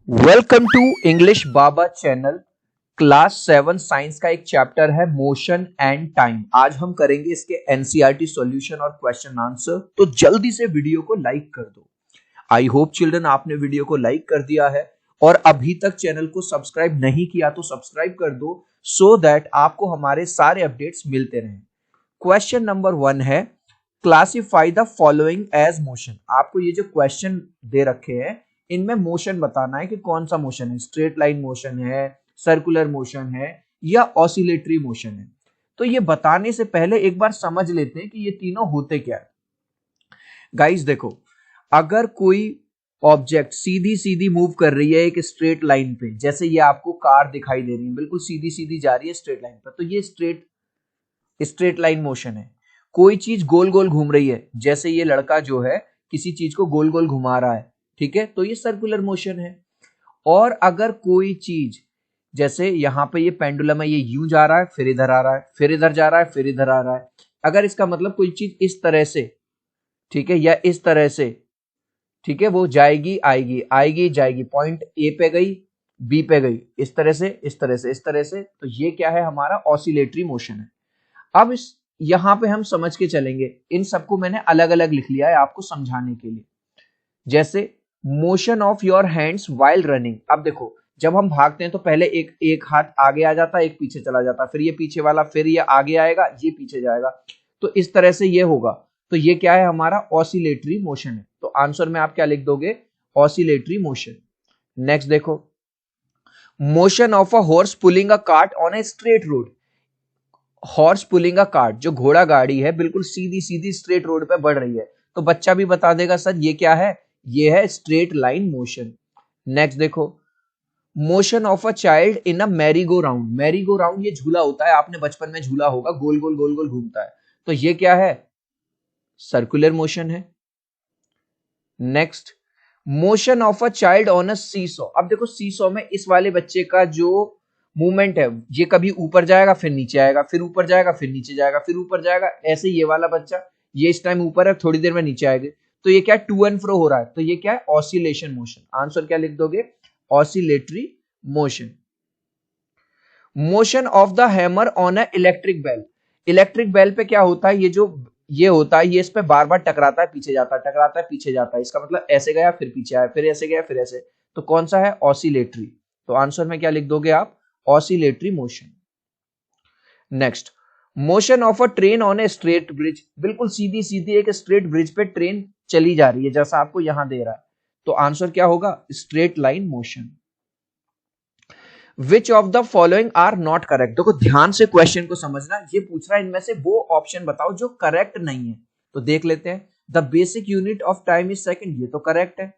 Welcome to English Baba channel. Class 7 science का एक chapter है मोशन एंड टाइम। आज हम करेंगे इसके एनसीईआरटी सॉल्यूशन और क्वेश्चन आंसर। तो जल्दी से वीडियो को लाइक कर दो। आई होप चिल्ड्रन आपने वीडियो को लाइक कर दिया है और अभी तक चैनल को सब्सक्राइब नहीं किया तो सब्सक्राइब कर दो सो दैट आपको हमारे सारे अपडेट्स मिलते रहें। क्वेश्चन नंबर 1 है classify the following as motion. आपको ये जो क्वेश्चन दे रखे हैं इनमें मोशन बताना है कि कौन सा मोशन है, स्ट्रेट लाइन मोशन है, सर्कुलर मोशन है या ऑसिलेटरी मोशन है। तो ये बताने से पहले एक बार समझ लेते हैं कि ये तीनों होते क्या है। गाइस देखो, अगर कोई ऑब्जेक्ट सीधी सीधी मूव कर रही है एक स्ट्रेट लाइन पे, जैसे ये आपको कार दिखाई दे रही है बिल्कुल सीधी सीधी जा रही है स्ट्रेट लाइन पर, तो ये स्ट्रेट लाइन मोशन है। कोई चीज गोल गोल घूम रही है, जैसे ये लड़का जो है किसी चीज को गोल गोल घुमा रहा है, ठीक है, तो ये सर्कुलर मोशन है। और अगर कोई चीज, जैसे यहां पे ये पेंडुलम है, ये यूं जा रहा है फिर इधर आ रहा है, फिर इधर जा रहा है फिर इधर आ रहा है, अगर इसका मतलब कोई चीज इस तरह से, ठीक है, या इस तरह से, ठीक है, वो जाएगी आएगी आएगी जाएगी, पॉइंट ए पे गई बी पे गई, इस तरह से इस तरह से इस तरह से, तो ये क्या है, हमारा ऑसिलेटरी मोशन है। अब इस यहां पे हम समझ के चलेंगे, इन सबको मैंने अलग अलग लिख लिया है आपको समझाने के लिए। जैसे motion of your hands while running. अब देखो, जब हम भागते हैं तो पहले एक हाथ आगे आ जाता है, एक पीछे चला जाता है, फिर ये पीछे वाला, फिर ये आगे आएगा, ये पीछे जाएगा, तो इस तरह से ये होगा। तो ये क्या है, हमारा ऑसिलेटरी मोशन है। तो आंसर में आप क्या लिख दोगे, ऑसिलेटरी मोशन। नेक्स्ट देखो, motion of a horse pulling a cart on a straight road. Horse pulling a cart, जो घोड़ा गाड़ी है बिल्कुल सीधी सीधी स्ट्रेट रोड पे बढ़ रही है, तो बच्चा भी बता देगा सर ये क्या है, ये है स्ट्रेट लाइन मोशन। नेक्स्ट देखो, motion of a child in a merry go round. Merry go round ये झूला होता है, आपने बचपन में झूला होगा, गोल गोल घूमता है, तो ये क्या है, सर्कुलर मोशन है। Next, motion of a child on a seesaw. अब देखो सीसॉ में इस वाले बच्चे का जो मूवमेंट है, ये कभी ऊपर जाएगा फिर नीचे आएगा, फिर ऊपर जाएगा फिर नीचे जाएगा, फिर ऊपर जाएगा, ऐसे ये वाला बच्चा, ये इस टाइम ऊपर है थोड़ी देर में नीचे आएगा, तो ये क्या टू एंड फ्रो हो रहा है, तो ये क्या है, ऑसिलेशन मोशन। आंसर क्या लिख दोगे, oscillatory motion. Motion of the hammer on a electric bell. Electric bell पे क्या होता है, ये जो ये होता है, ये इस पे बार बार टकराता है, पीछे जाता है, टकराता है पीछे जाता है, इसका मतलब ऐसे गया फिर पीछे आया, फिर ऐसे गया फिर ऐसे, तो कौन सा है, ऑसिलेटरी। तो आंसर में क्या लिख दोगे आप, oscillatory motion. Next, motion of a train on a straight bridge. बिल्कुल सीधी सीधी एक स्ट्रेट ब्रिज पे ट्रेन चली जा रही है, जैसा आपको यहां दे रहा है, तो आंसर क्या होगा, straight line motion. Which of the following are not correct. देखो ध्यान से क्वेश्चन को समझना, ये पूछ रहा है इनमें से वो ऑप्शन बताओ जो करेक्ट नहीं है। तो देख लेते हैं, the basic unit of time is second, ये तो करेक्ट है।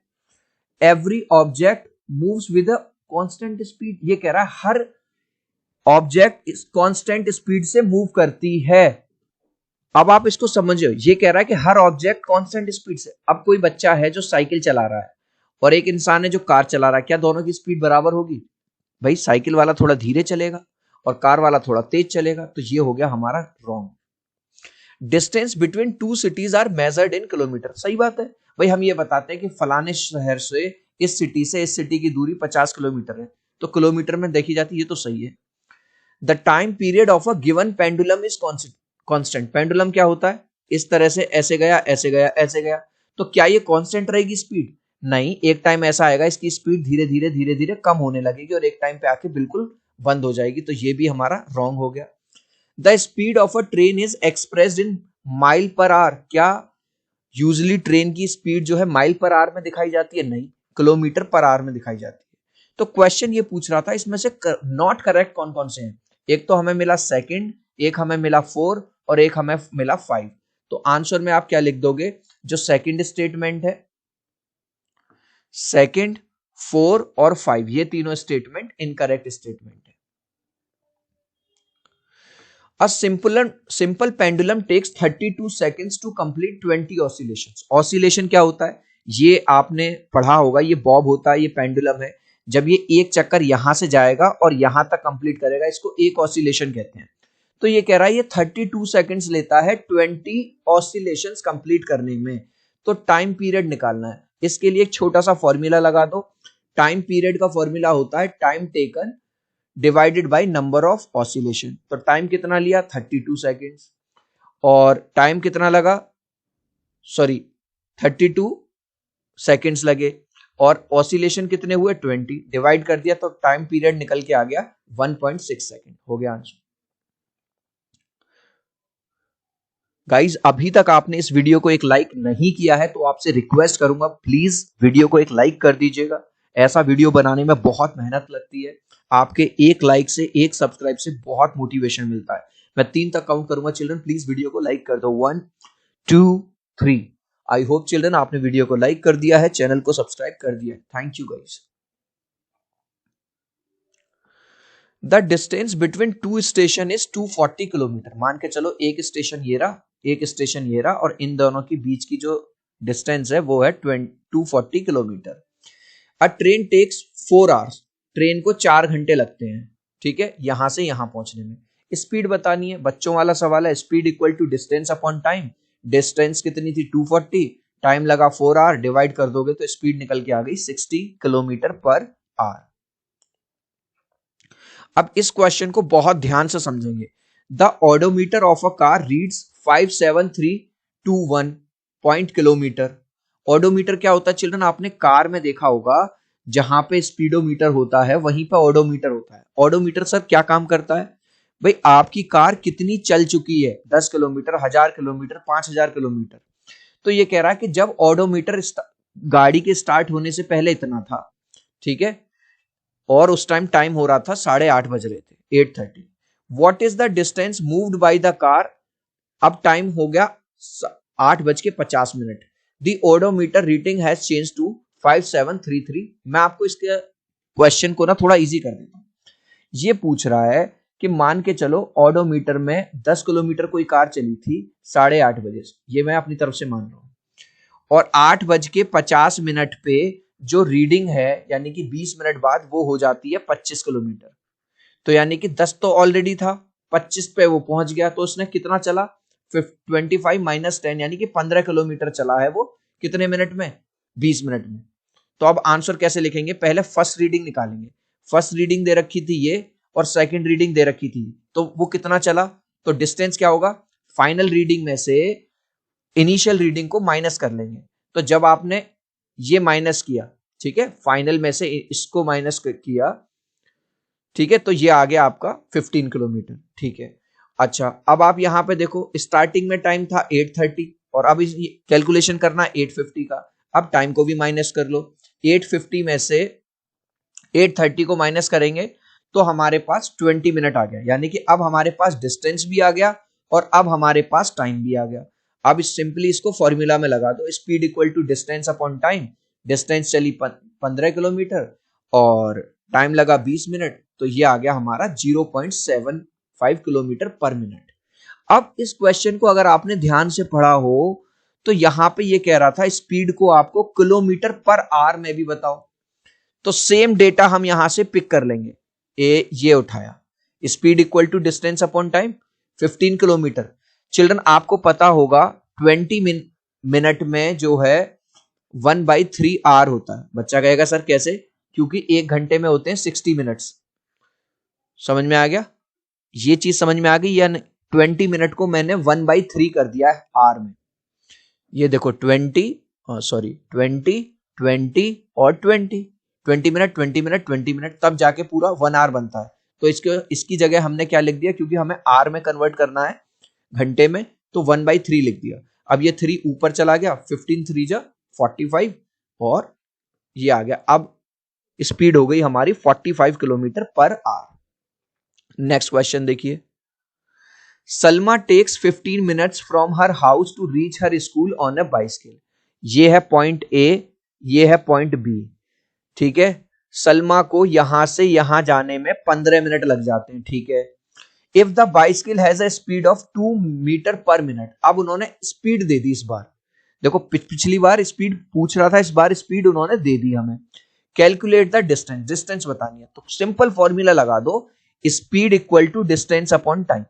Every object moves with a constant speed, ये कह रहा है हर ऑब्जेक्ट इस कांस्टेंट स्पीड से मूव करती है। अब आप इसको समझो, ये कह रहा है कि हर ऑब्जेक्ट कांस्टेंट स्पीड से। अब कोई बच्चा है जो साइकिल चला रहा है और एक इंसान है जो कार चला रहा है, क्या दोनों की स्पीड बराबर होगी, भाई साइकिल वाला थोड़ा धीरे चलेगा और कार वाला थोड़ा तेज चलेगा, तो ये हो गया हमारा wrong. Distance between two cities are measured in kilometre, सही बात है, भाई हम ये बताते हैं कि फलाने शहर से इस सिटी से इस सिटी की दूरी 50 किलोमीटर है, तो किलोमीटर में देखी जाती है, ये तो सही है। The time period of a given pendulum is constant. Pendulum क्या होता है, इस तरह से ऐसे गया ऐसे गया ऐसे गया, तो क्या ये कांस्टेंट रहेगी स्पीड, नहीं, एक टाइम ऐसा आएगा इसकी स्पीड धीरे धीरे कम होने लगेगी और एक टाइम पे आके बिल्कुल बंद हो जाएगी, तो ये भी हमारा रॉन्ग हो गया। The speed of a train is expressed in mile per hour. क्या यूजली ट्रेन की स्पीड जो है माइल पर आवर में दिखाई जाती है, नहीं, किलोमीटर पर आवर में दिखाई जाती है। तो क्वेश्चन ये पूछ रहा था इसमें से नॉट करेक्ट कौन कौन से हैं। एक तो हमें मिला सेकंड, एक हमें मिला 4 और एक हमें मिला 5। तो आंसर में आप क्या लिख दोगे, जो सेकंड स्टेटमेंट है, सेकंड, 4 और 5, ये तीनों स्टेटमेंट इनकरेक्ट स्टेटमेंट है। A simple pendulum takes 32 seconds to complete 20 oscillations. Oscillation क्या होता है, ये आपने पढ़ा होगा, ये बॉब होता है, ये पेंडुलम है, जब ये एक चक्कर यहां से जाएगा और यहां तक कंप्लीट करेगा, इसको एक ऑसिलेशन कहते हैं। तो ये कह रहा है ये 32 सेकंड्स लेता है 20 ऑसिलेशंस कंप्लीट करने में, तो टाइम पीरियड निकालना है। इसके लिए एक छोटा सा फॉर्मूला लगा दो, टाइम पीरियड का फॉर्मूला होता है time taken divided by number of oscillation. तो टाइम कितना लिया 32 सेकेंड्स और टाइम कितना लगा, सॉरी 32 सेकेंड्स लगे और ऑसिलेशन कितने हुए 20, डिवाइड कर दिया तो टाइम पीरियड निकल के आ गया 1.6 सेकेंड। हो गया आंसर। गाइज अभी तक आपने इस वीडियो को एक लाइक नहीं किया है तो आपसे रिक्वेस्ट करूंगा प्लीज वीडियो को एक लाइक कर दीजिएगा। ऐसा वीडियो बनाने में बहुत मेहनत लगती है, आपके एक लाइक से एक सब्सक्राइब से बहुत मोटिवेशन मिलता है। मैं 3 तक काउंट करूंगा चिल्ड्रन, प्लीज वीडियो को लाइक कर दो। 1 2 3। आई होप चिल्ड्रन आपने वीडियो को लाइक कर दिया है, चैनल को सब्सक्राइब कर दिया है। Thank you guys. The distance between to station is 240 kilometre. मान के चलो एक स्टेशन ये रहा, एक स्टेशन ये रहा और इन दोनों के बीच की जो डिस्टेंस है वो है 240 kilometre. A train takes 4 hours. Train को 4 घंटे लगते हैं, ठीक है, यहां से यहां पहुंचने में। स्पीड बतानी है, बच्चों वाला सवाल है। Speed equal to distance upon time. Distance कितनी थी 240, टाइम लगा 4 आवर, डिवाइड कर दोगे तो स्पीड निकल के आ गई 60 किलोमीटर पर आवर। अब इस क्वेश्चन को बहुत ध्यान से समझेंगे। The odometer of a car reads 57321 point kilometre. Odometer क्या होता है चिल्ड्रन, आपने कार में देखा होगा जहां पे स्पीडोमीटर होता है वहीं पे ओडोमीटर होता है। ओडोमीटर सर क्या काम करता है, भाई आपकी कार कितनी चल चुकी है, 10 किलोमीटर, 1000 किलोमीटर, 5000 किलोमीटर। तो ये कह रहा है कि जब ओडोमीटर गाड़ी के स्टार्ट होने से पहले इतना था, ठीक है, और उस टाइम हो रहा था 8:30 बज रहे थे, 8:30। What is the distance moved by the car. अब टाइम हो गया 8:50। The odometer reading has change to 5733। मैं आपको इसके क्वेश्चन को ना थोड़ा इजी कर देता हूं। ये पूछ रहा है कि मान के चलो ओडोमीटर में 10 किलोमीटर कोई कार चली थी 8:30 बजे से, ये मैं अपनी तरफ से मान रहा हूं, और 8:50 पे जो रीडिंग है यानी कि 20 मिनट बाद वो हो जाती है 25 किलोमीटर। तो यानी कि 10 तो ऑलरेडी था, 25 पे वो पहुंच गया, तो उसने कितना चला 25 माइनस 10 यानी कि 15 किलोमीटर चला है वो कितने मिनट में, 20 मिनट में। तो अब आंसर कैसे लिखेंगे, पहले फर्स्ट रीडिंग निकालेंगे। फर्स्ट रीडिंग दे रखी थी ये और सेकंड रीडिंग दे रखी थी, तो वो कितना चला, तो डिस्टेंस क्या होगा, फाइनल रीडिंग में से इनिशियल रीडिंग को माइनस कर लेंगे। तो जब आपने ये माइनस किया, ठीक है, फाइनल में से इसको माइनस किया, ठीक है, तो ये आ गया आपका 15 किलोमीटर, ठीक है। अच्छा अब आप यहां पे देखो स्टार्टिंग में टाइम था 8:30 और अब इस कैलकुलेशन करना है 8:50 का। अब टाइम को भी माइनस कर लो, 8:50 में से 8:30 को माइनस करेंगे तो हमारे पास 20 मिनट आ गया, यानी कि अब हमारे पास डिस्टेंस भी आ गया और अब हमारे पास टाइम भी आ गया। अब सिंपली इसको फॉर्मूला में लगा दो, speed equal to distance upon time. Distance चली 15 किलोमीटर और टाइम लगा 20 मिनट, तो ये आ गया हमारा 0.75 किलोमीटर पर मिनट। अब इस क्वेश्चन को अगर आपने ध्यान से पढ़ा हो तो यहां पे ये कह रहा था स्पीड को आपको किलोमीटर पर आवर में भी बताओ, तो सेम डेटा हम यहां से पिक कर लेंगे। ये उठाया speed equal to distance upon time 15 kilometre. Children आपको पता होगा 20 मिनट में जो है 1/3 आवर होता है। बच्चा कहेगा सर कैसे, क्योंकि 1 घंटे में होते हैं 60 मिनट्स। समझ में आ गया, ये चीज समझ में आ गई या 20 मिनट को मैंने 1/3 कर दिया है आवर में। ये देखो 20 और 20 मिनट 20 मिनट 20 मिनट तब जाके पूरा 1 आवर बनता है। तो इसकी जगह हमने क्या लिख दिया, क्योंकि हमें आवर में कन्वर्ट करना है घंटे में, तो 1/3 लिख दिया। अब ये 3 ऊपर चला गया, 15 3 जा 45 और ये आ गया। अब स्पीड हो गई हमारी 45 kilometre per hour. Next question देखिए, Salma takes 15 minutes from her house to reach her school on a bicycle. ये है पॉइंट ए, ये है पॉइंट बी, ठीक है। सलमा को यहां से यहां जाने में 15 मिनट लग जाते हैं, ठीक है। If the bicycle has a speed of 2 metre per minute. अब उन्होंने स्पीड दे दी इस बार, देखो पिछली बार स्पीड पूछ रहा था, इस बार स्पीड उन्होंने दे दी हमें। कैलकुलेट द डिस्टेंस, डिस्टेंस बतानी है, तो सिंपल फॉर्मूला लगा दो, speed equal to distance upon time.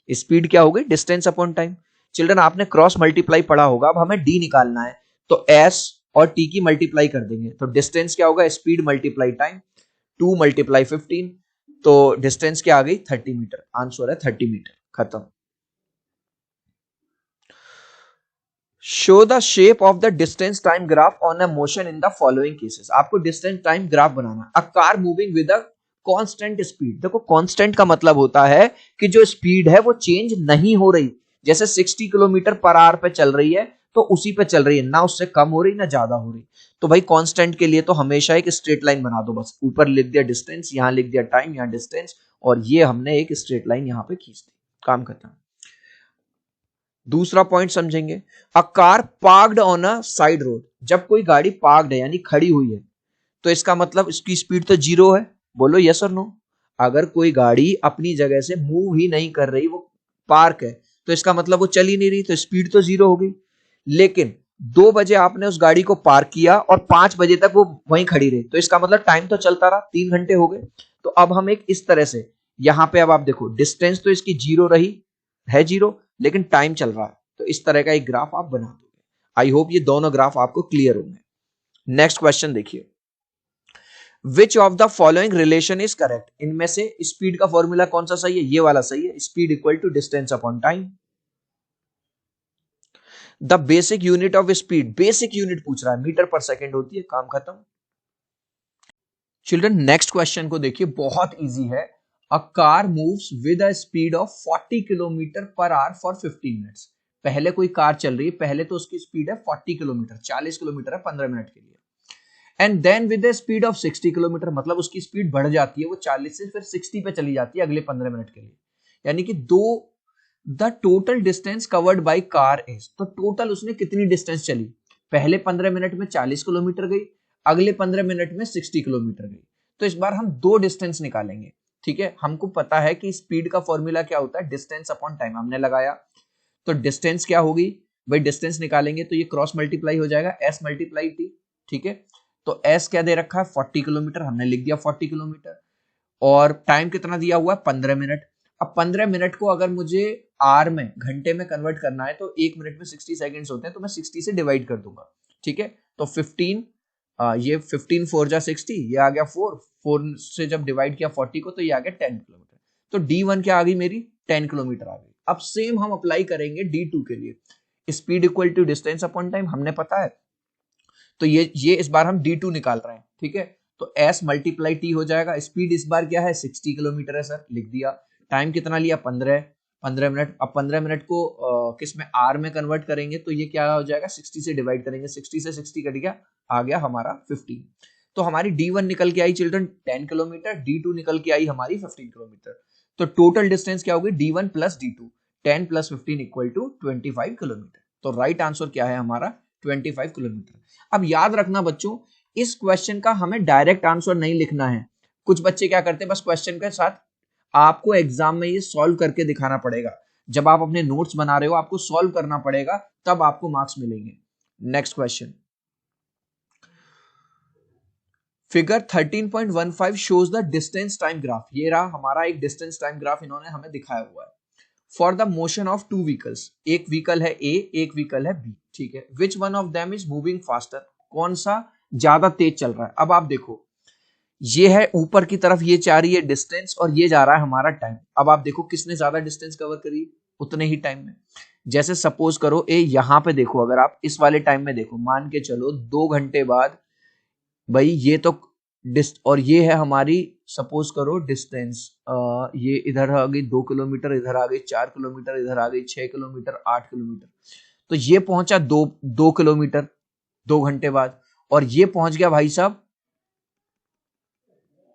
Speed क्या हो गई, डिस्टेंस अपॉन टाइम। चिल्ड्रन आपने क्रॉस मल्टीप्लाई पढ़ा होगा, अब हमें डी निकालना है, तो एस और टी की मल्टीप्लाई कर देंगे तो डिस्टेंस क्या होगा, स्पीड मल्टीप्लाई टाइम, 2 मल्टीप्लाई 15, तो डिस्टेंस क्या आ गई 30 मीटर, आंसर है 30 मीटर। खत्म। Show the shape of the distance time graph on a motion in the following cases. आपको डिस्टेंस टाइम ग्राफ बनाना। A car moving with a constant speed. देखो constant का मतलब होता है कि जो स्पीड है वो चेंज नहीं हो रही, जैसे 60 किलोमीटर पर आवर पे चल रही है तो उसी पे चल रही है, ना उससे कम हो रही ना ज्यादा हो रही। तो भाई कांस्टेंट के लिए तो हमेशा एक स्ट्रेट लाइन बना दो, बस ऊपर लिख दिया डिस्टेंस, यहां लिख दिया टाइम, यहां डिस्टेंस, और ये हमने एक स्ट्रेट लाइन यहां पे खींच दी, काम खत्म। दूसरा पॉइंट समझेंगे। A car parked on a side road. जब कोई गाड़ी पार्क्ड है यानी खड़ी हुई है तो इसका मतलब इसकी स्पीड तो जीरो है। बोलो यस और नो। अगर कोई गाड़ी अपनी जगह से मूव ही नहीं कर रही, वो पार्क है, तो इसका मतलब वो चल ही नहीं रही, तो स्पीड तो जीरो हो गई। लेकिन 2 बजे आपने उस गाड़ी को पार्क किया और 5 बजे तक वो वहीं खड़ी रही, तो इसका मतलब टाइम तो चलता रहा, 3 घंटे हो गए। तो अब हम एक इस तरह से, यहां पे अब आप देखो डिस्टेंस तो इसकी जीरो रही है, जीरो, लेकिन टाइम चल रहा है, तो इस तरह का एक ग्राफ आप बना दोगे। आई होप ये दोनों ग्राफ आपको क्लियर होंगे। नेक्स्ट क्वेश्चन देखिए। विच of the following relation is correct. इनमें से स्पीड का फॉर्मूला कौन सा सही है, ये वाला सही है, speed equal to distance upon time. The basic unit of speed, basic unit पूछ रहा है, मीटर पर सेकेंड होती है, काम खत्म। चिल्ड्रन नेक्स्ट क्वेश्चन को देखिए, बहुत इजी है। A car moves with a speed of 40 kilometre per hour for 15 minutes. पहले कोई कार चल रही है, पहले तो उसकी स्पीड है 40 किलोमीटर, 40 किलोमीटर है 15 मिनट के लिए। And then with the speed of 60 kilometre, मतलब उसकी स्पीड बढ़ जाती है, वो 40 से फिर 60 पे चली जाती है अगले 15 मिनट के लिए। यानी कि दो, the total distance covered by car is, तो टोटल उसने कितनी डिस्टेंस चली, पहले 15 मिनट में 40 किलोमीटर गई, अगले 15 मिनट में 60 किलोमीटर गई। तो इस बार हम दो डिस्टेंस निकालेंगे। ठीक है, हमको पता है कि स्पीड का फॉर्मूला क्या होता है, डिस्टेंस अपॉन टाइम, हमने लगाया। तो डिस्टेंस क्या होगी भाई, डिस्टेंस निकालेंगे तो ये क्रॉस मल्टीप्लाई हो जाएगा, एस मल्टीप्लाई टी। ठीक है, तो एस क्या दे रखा है 40 किलोमीटर, हमने लिख दिया 40 किलोमीटर, और टाइम कितना दिया हुआ है 15 मिनट। अब 15 मिनट को अगर मुझे आर में, घंटे में कन्वर्ट करना है, तो 1 मिनट में 60 सेकंड्स होते हैं, तो मैं 60 से डिवाइड कर दूंगा। ठीक है, तो 15, ये 15 4 जा 60, ये आ गया 4 से जब डिवाइड किया 40 को तो ये आ गया 10 किलोमीटर। तो D1 क्या आ गई मेरी, 10 किलोमीटर आ गई। अब सेम हम अप्लाई करेंगे D2 के लिए। Speed equal to distance upon time हमने पता है, तो ये इस बार हम D2 निकाल रहे हैं। ठीक है, तो S मल्टीप्लाई T हो जाएगा। स्पीड इस बार क्या है 60 किलोमीटर है सर, लिख दिया। टाइम कितना लिया 15 मिनट। अब 15 मिनट को किस में, आर में कन्वर्ट करेंगे, तो ये क्या हो जाएगा 60 से डिवाइड करेंगे, 60 से 60 कट गया, आ गया हमारा 15। तो हमारी D1 निकल के आई चिल्ड्रन 10 किलोमीटर, D2 निकल के आई हमारी 15 किलोमीटर। तो टोटल डिस्टेंस क्या होगी D1 plus D2, 10 plus 15 equal to 25 kilometre. तो राइट आंसर क्या है हमारा 25 किलोमीटर। अब याद रखना बच्चों, इस क्वेश्चन का हमें डायरेक्ट आंसर नहीं लिखना है। कुछ बच्चे क्या करते हैं, बस क्वेश्चन के साथ आपको एग्जाम में ये सॉल्व करके दिखाना पड़ेगा। जब आप अपने नोट्स बना रहे हो आपको सॉल्व करना पड़ेगा, तब आपको मार्क्स मिलेंगे। Next question, figure 13.15 shows the distance time graph. ये रहा हमारा एक डिस्टेंस टाइम ग्राफ, इन्होंने हमें दिखाया हुआ है। For the motion of two vehicles, एक व्हीकल है ए, एक व्हीकल है बी। ठीक है, which one of them is moving faster, कौन सा ज्यादा तेज चल रहा है। अब आप देखो, ये है ऊपर की तरफ, ये जा रही है डिस्टेंस और ये जा रहा है हमारा टाइम। अब आप देखो किसने ज्यादा डिस्टेंस कवर करी, उतने ही टाइम में। जैसे सपोज करो ए, यहां पे देखो, अगर आप इस वाले टाइम में देखो, मान के चलो 2 घंटे बाद, भाई ये तो और ये है हमारी, सपोज करो डिस्टेंस, ये इधर आ गई 2 किलोमीटर, इधर आ गई 4 किलोमीटर, इधर आ गई 6 किलोमीटर, 8 किलोमीटर। तो ये पहुंचा 2 किलोमीटर 2 घंटे बाद, और ये पहुंच गया भाई साहब,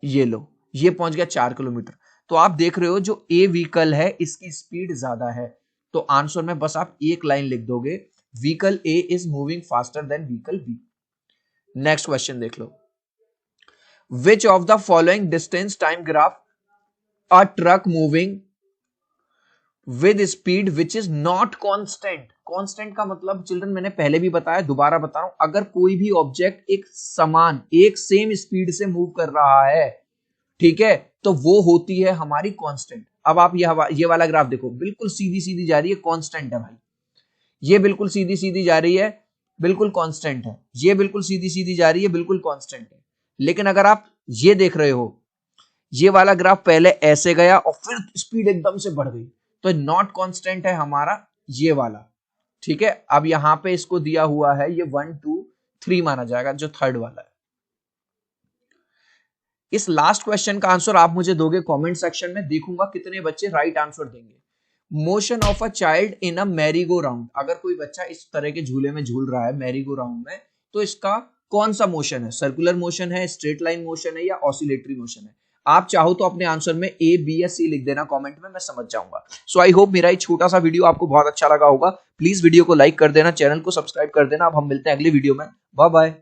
ये लो, ये पहुंच गया 4 किलोमीटर। तो आप देख रहे हो जो ए व्हीकल है इसकी स्पीड ज्यादा है, तो आंसर में बस आप एक लाइन लिख दोगे, vehicle a is moving faster than vehicle b. Next question देख लो, which of the following distance time graph a truck moving with speed which is not constant. Constant का मतलब चिल्ड्रन मैंने पहले भी बताया, दोबारा बता रहा हूं, अगर कोई भी ऑब्जेक्ट एक समान, एक सेम स्पीड से मूव कर रहा है, ठीक है, तो वो होती है हमारी कांस्टेंट। अब आप ये वाला ग्राफ देखो, बिल्कुल सीधी सीधी जा रही है, कांस्टेंट है भाई, ये बिल्कुल सीधी सीधी जा रही है, बिल्कुल कांस्टेंट है, ये बिल्कुल सीधी सीधी जा रही है, बिल्कुल कांस्टेंट है। लेकिन अगर आप ये देख रहे हो, ये वाला ग्राफ पहले ऐसे गया और फिर स्पीड एकदम से बढ़ गई, तो नॉट कांस्टेंट है हमारा ये वाला। ठीक है, अब यहां पे इसको दिया हुआ है, ये 1 2 3 माना जाएगा, जो थर्ड वाला है। इस लास्ट क्वेश्चन का आंसर आप मुझे दोगे कमेंट सेक्शन में, देखूंगा कितने बच्चे राइट आंसर देंगे। Motion of a child in a merry go round, अगर कोई बच्चा इस तरह के झूले में झूल रहा है मैरी गो राउंड में, तो इसका कौन सा मोशन है? सर्कुलर मोशन है, स्ट्रेट लाइन मोशन है, या ऑसिलेटरी मोशन है? आप चाहो तो अपने आंसर में ए, बी या सी लिख देना कमेंट में, मैं समझ जाऊंगा। सो आई होप मेरा ये छोटा सा वीडियो आपको बहुत अच्छा लगा होगा। प्लीज वीडियो को लाइक कर देना, चैनल को सब्सक्राइब कर देना। अब हम मिलते हैं अगली वीडियो में। Bye bye.